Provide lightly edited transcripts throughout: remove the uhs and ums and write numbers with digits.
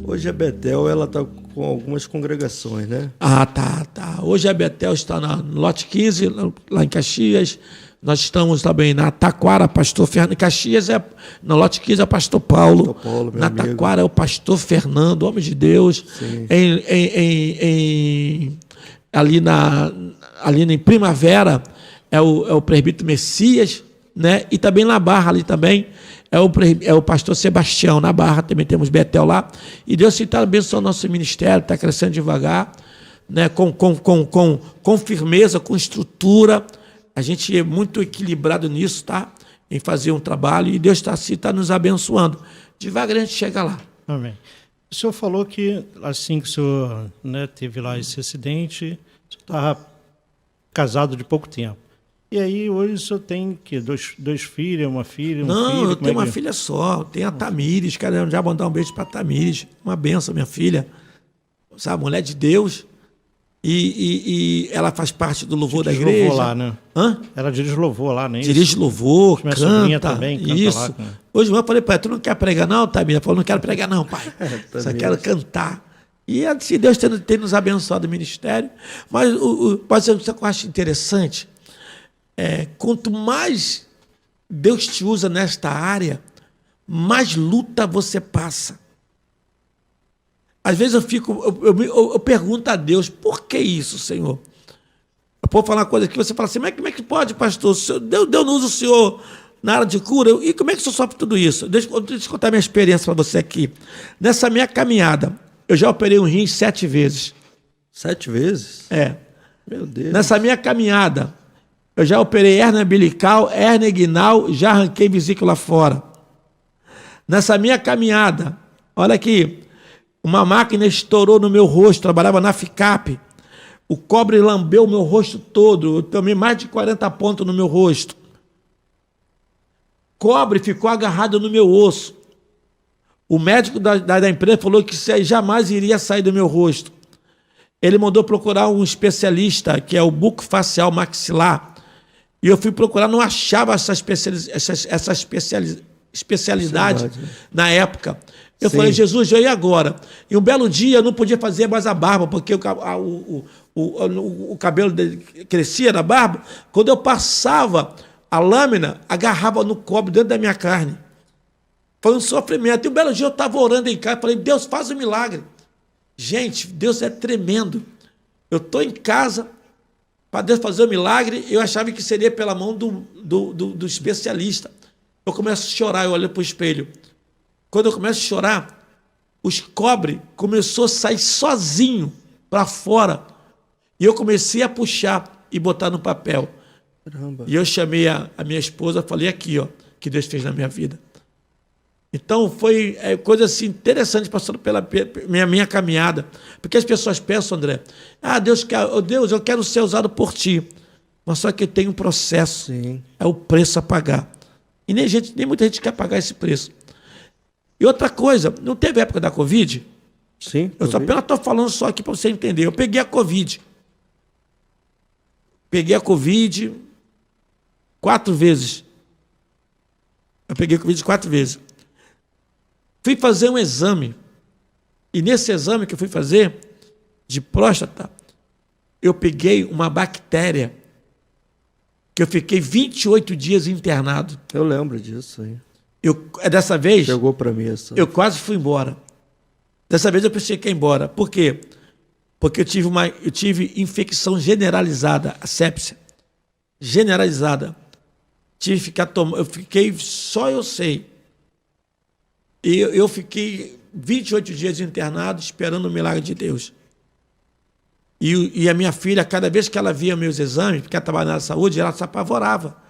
Hoje a Betel, ela está com algumas congregações, né? Tá. Hoje a Betel está no lote 15, lá em Caxias. Nós estamos também na Taquara, pastor Fernando. Caxias no lote 15 é o pastor Paulo. Na Taquara é o pastor Fernando, homem de Deus. Ali em Primavera é o presbítero Messias, né? E também na Barra ali também é o pastor Sebastião. Na Barra também temos Betel lá. E Deus está abençoando o nosso ministério, está crescendo devagar, né? Com firmeza, com estrutura. A gente é muito equilibrado nisso, tá? Em fazer um trabalho, e Deus está nos abençoando. Devagar a gente chega lá. Amém. O senhor falou que assim que o senhor, né, teve lá esse acidente, o senhor estava casado de pouco tempo. E aí hoje o senhor tem que dois filhos, uma filha, um filho? Não, eu tenho uma filha só. Tenho a Tamires, quero já mandar um beijo para a Tamires. Uma benção, minha filha. Sabe, mulher de Deus. E ela faz parte do louvor da igreja. Louvor lá, né? Hã? Ela dirige louvor lá, né? Dirige louvor, minha sobrinha canta. Também canta isso. Lá, Hoje eu falei para ela, tu não quer pregar não, Tamires? Ela falou, não quero pregar não, pai. Só quero cantar. E se Deus tem nos abençoado o ministério. Mas pode ser o que eu acho interessante. Quanto mais Deus te usa nesta área, mais luta você passa. Às vezes eu pergunto a Deus, por que isso, Senhor? Eu posso falar uma coisa que você fala assim, mas como é que pode, pastor? Deus não usa o Senhor na área de cura? E como é que o Senhor sofre tudo isso? Deixa eu contar minha experiência para você aqui. Nessa minha caminhada, eu já operei um rim 7 vezes. 7 vezes? É. Meu Deus. Nessa minha caminhada, eu já operei hérnia umbilical, hérnia inguinal, já arranquei vesícula fora. Nessa minha caminhada, olha aqui, uma máquina estourou no meu rosto, trabalhava na FICAP. O cobre lambeu o meu rosto todo, eu tomei mais de 40 pontos no meu rosto. Cobre ficou agarrado no meu osso. O médico da empresa falou que isso aí jamais iria sair do meu rosto. Ele mandou procurar um especialista, que é o bucofacial maxilar. E eu fui procurar, não achava essa especialidade na época. Eu falei, Jesus, e agora? E um belo dia eu não podia fazer mais a barba, porque o cabelo dele crescia na barba. Quando eu passava a lâmina, agarrava no cobre dentro da minha carne. Foi um sofrimento. E um belo dia eu estava orando em casa, falei, Deus, faz um milagre. Gente, Deus é tremendo. Eu estou em casa para Deus fazer um milagre, eu achava que seria pela mão do especialista. Eu começo a chorar, eu olho para o espelho. Quando eu começo a chorar, os cobre começou a sair sozinho para fora. E eu comecei a puxar e botar no papel. Caramba. E eu chamei a minha esposa, falei aqui, ó, que Deus fez na minha vida. Então foi coisa assim interessante passando pela minha caminhada. Porque as pessoas pensam, André, Deus, eu quero ser usado por ti. Mas só que tem um processo. Sim. É o preço a pagar. E nem muita gente quer pagar esse preço. E outra coisa, não teve época da Covid? Sim. Eu só apenas estou falando só aqui para você entender. Eu peguei a Covid. Peguei a Covid 4 vezes. Eu peguei a Covid 4 vezes. Fui fazer um exame. E nesse exame que eu fui fazer, de próstata, eu peguei uma bactéria que eu fiquei 28 dias internado. Eu lembro disso aí. Dessa vez... Chegou para mim essa. Eu quase fui embora. Dessa vez eu pensei que ia embora. Por quê? Porque eu tive infecção generalizada, a sepsia. Generalizada. Tive que ficar tomando... Eu fiquei... Só eu sei. E eu fiquei 28 dias internado esperando o milagre de Deus. E a minha filha, cada vez que ela via meus exames, porque ela trabalhava na saúde, ela se apavorava.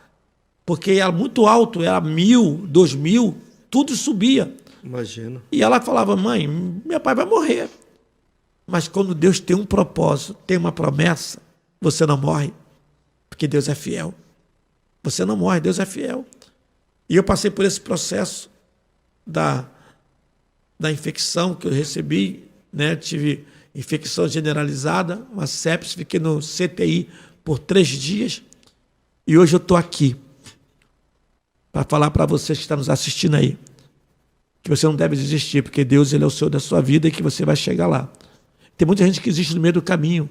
Porque era muito alto, era 1.000, 2.000, tudo subia. Imagino. E ela falava, mãe, meu pai vai morrer. Mas quando Deus tem um propósito, tem uma promessa, você não morre, porque Deus é fiel. Você não morre, Deus é fiel. E eu passei por esse processo da infecção que eu recebi, né? Tive infecção generalizada, uma sepsis, fiquei no CTI por 3 dias. E hoje eu estou aqui para falar para vocês que estão nos assistindo aí que você não deve desistir, porque Deus ele é o Senhor da sua vida e que você vai chegar lá. Tem muita gente que existe no meio do caminho.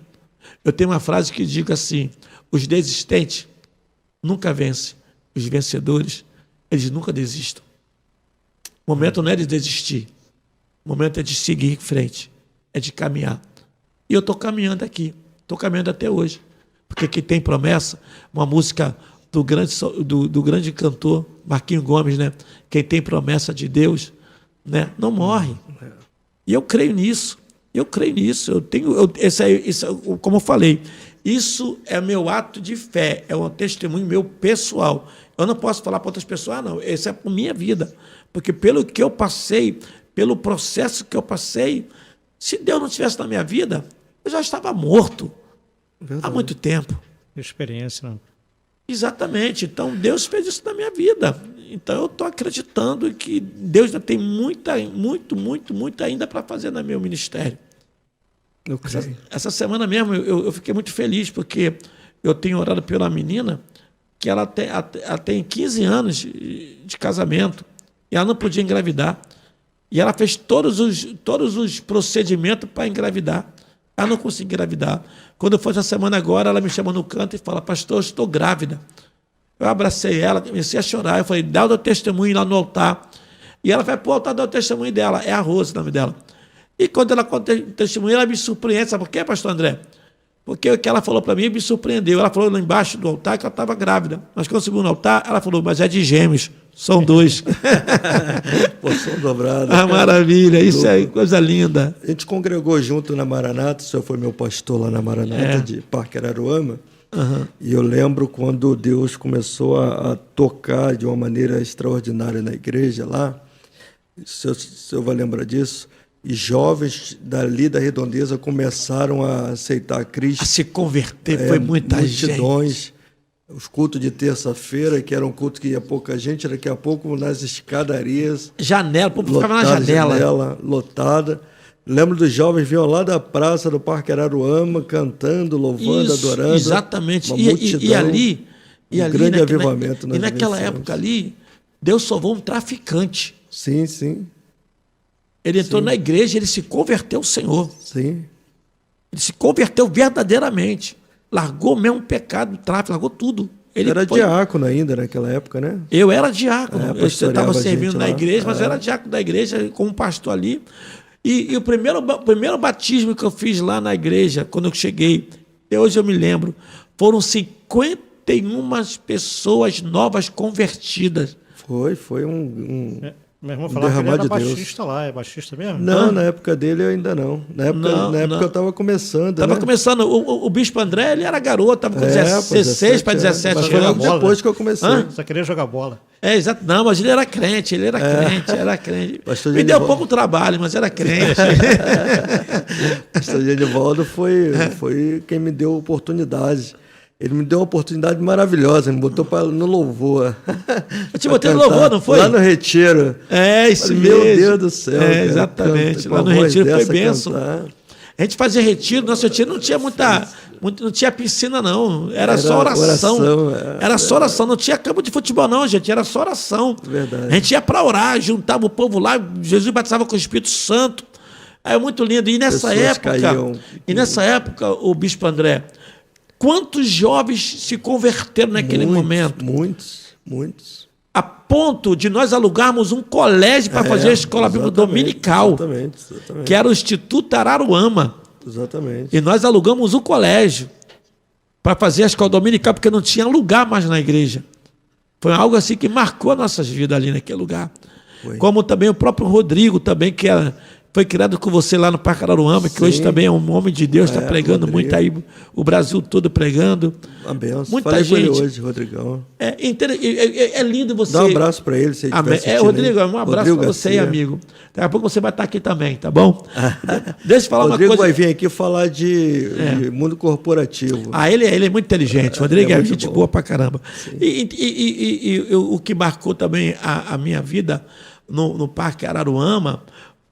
Eu tenho uma frase que digo assim: os desistentes nunca vencem, os vencedores, eles nunca desistem. O momento não é de desistir, o momento é de seguir em frente, é de caminhar. E eu estou caminhando aqui, estou caminhando até hoje, porque aqui tem promessa, uma música do grande cantor Marquinhos Gomes, né? Quem tem promessa de Deus, né, não morre. E eu creio nisso. Como eu falei, isso é meu ato de fé, é um testemunho meu pessoal. Eu não posso falar para outras pessoas, não, isso é por minha vida. Porque pelo que eu passei, pelo processo que eu passei, se Deus não estivesse na minha vida, eu já estava morto. Verdade. Há muito tempo. Experiência, não? Exatamente. Então, Deus fez isso na minha vida. Então, eu estou acreditando que Deus ainda tem muito ainda para fazer no meu ministério. Essa semana mesmo, eu fiquei muito feliz, porque eu tenho orado pela menina, que ela tem 15 anos de casamento, e ela não podia engravidar. E ela fez todos os procedimentos para engravidar. Ela não conseguiu engravidar. Quando foi essa semana agora, ela me chama no canto e fala: pastor, eu estou grávida. Eu abracei ela, comecei a chorar. Eu falei: dá o teu testemunho lá no altar. E ela vai para o altar dar o testemunho dela. É a Rose o nome dela. E quando ela conta o testemunho, ela me surpreende. Sabe por quê, pastor André? Porque o que ela falou para mim me surpreendeu. Ela falou lá embaixo do altar que ela estava grávida. Mas quando subiu no altar, ela falou: mas é de gêmeos. São 2. Porção dobrada. Ah, maravilha. Isso é coisa linda. A gente congregou junto na Maranata. O senhor foi meu pastor lá na Maranata, de Parque Araruama. Uhum. E eu lembro quando Deus começou a tocar de uma maneira extraordinária na igreja lá. O senhor vai lembrar disso. E jovens dali da redondeza começaram a aceitar Cristo. A se converter, foi muita multidões. gente. Os cultos de terça-feira, que era um culto que ia pouca gente, daqui a pouco nas escadarias. Janela, o povo ficava na janela. Lotada. Lembro dos jovens vinham lá da praça do Parque Araruama, cantando, louvando, adorando. Exatamente. Uma multidão, e ali, grande avivamento. E naquela época ali, Deus salvou um traficante. Sim, sim. Ele entrou na igreja, ele se converteu ao Senhor. Sim. Ele se converteu verdadeiramente. Largou mesmo o pecado, o tráfico, largou tudo. Ele era diácono ainda naquela época, né? Eu era diácono. Eu estava servindo na igreja, mas eu era lá. diácono da igreja, como pastor ali. E o primeiro batismo que eu fiz lá na igreja, quando eu cheguei, até hoje eu me lembro, foram 51 pessoas novas convertidas. Foi um meu irmão falava que ele era baixista lá, é baixista mesmo? Não, na época dele eu ainda não. Na época eu estava começando. Estava começando. O Bispo André, ele era garoto, estava com 16 para 17 anos. Foi logo depois que eu comecei. Só queria jogar bola. É, exato. Não, mas ele era crente, era crente. Me deu pouco trabalho, mas era crente. Pastor Genivaldo foi quem me deu oportunidade. Ele me deu uma oportunidade maravilhosa, me botou no louvor. Eu te botei no louvor, não foi? Lá no Retiro. É, isso mesmo. Meu mesmo. Deus do céu. É, exatamente. Lá no Retiro foi bênção. A gente fazia retiro, nosso retiro não tinha não tinha piscina, não. Era só oração. Era só oração. Não tinha campo de futebol, não, gente. Era só oração. Verdade. A gente ia para orar, juntava o povo lá, Jesus batizava com o Espírito Santo. É muito lindo. E nessa época, o Bispo André, quantos jovens se converteram naquele momento? Muitos. A ponto de nós alugarmos um colégio para fazer a escola bíblica dominical. Exatamente. Que era o Instituto Araruama. Exatamente. E nós alugamos um colégio para fazer a escola dominical, porque não tinha lugar mais na igreja. Foi algo assim que marcou nossas vidas ali naquele lugar. Foi. Como também o próprio Rodrigo, também, que foi criado com você lá no Parque Araruama, que hoje também é um homem de Deus, está pregando Rodrigo. Muito aí, o Brasil todo pregando. Uma benção. Muita Falei gente. Com ele hoje, Rodrigão. É lindo você. Dá um abraço para ele, se ele estiver assistindo. Rodrigo, um abraço para você, amigo. Daqui a pouco você vai estar aqui também, tá bom? Deixa eu falar uma coisa. Rodrigo vai vir aqui falar de mundo corporativo. Ele é muito inteligente. O Rodrigo é gente boa pra caramba. E o que marcou também a minha vida no Parque Araruama,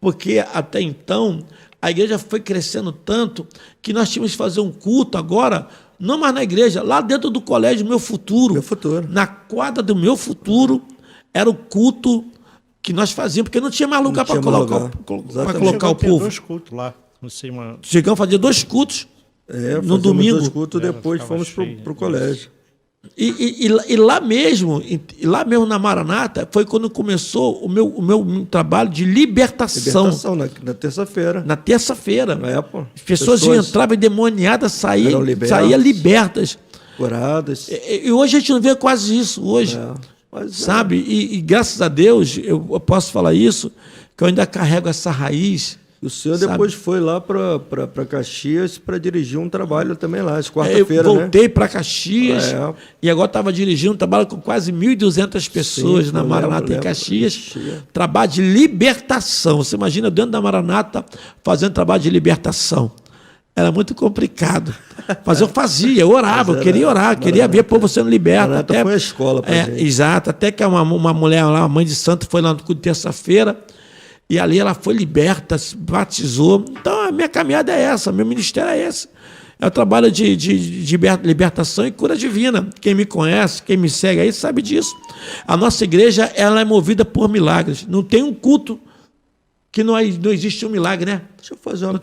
porque até então a igreja foi crescendo tanto que nós tínhamos que fazer um culto agora não mais na igreja, lá dentro do colégio Meu Futuro. Meu Futuro. Na quadra do Meu Futuro, era o culto que nós fazíamos, porque não tinha mais lugar para colocar o povo. 2 cultos lá. Não sei, Chegamos a fazer 2 cultos no domingo. 2 cultos, depois fomos para o colégio. E lá mesmo na Maranata, foi quando começou o meu trabalho de libertação. Libertação, na terça-feira. Na terça-feira. As pessoas entravam endemoniadas, saíam libertas. Curadas. E hoje a gente não vê quase isso, hoje. Sabe? E graças a Deus, eu posso falar isso, que eu ainda carrego essa raiz. E o senhor depois foi lá para Caxias para dirigir um trabalho também lá, às quarta-feira, né? Eu voltei para Caxias e agora estava dirigindo um trabalho com quase 1.200 pessoas na Maranata em Caxias. Trabalho de libertação. Você imagina dentro da Maranata fazendo trabalho de libertação. Era muito complicado. Mas eu fazia, eu orava, eu queria orar, queria ver o povo sendo liberto. Até foi a escola para gente. Exato, até que uma mulher lá, uma mãe de santo, foi lá no culto de terça-feira. E ali ela foi liberta, se batizou. Então, a minha caminhada é essa, meu ministério é esse. É o trabalho de libertação e cura divina. Quem me conhece, quem me segue aí, sabe disso. A nossa igreja, ela é movida por milagres. Não tem um culto que não existe um milagre, né? Deixa eu fazer uma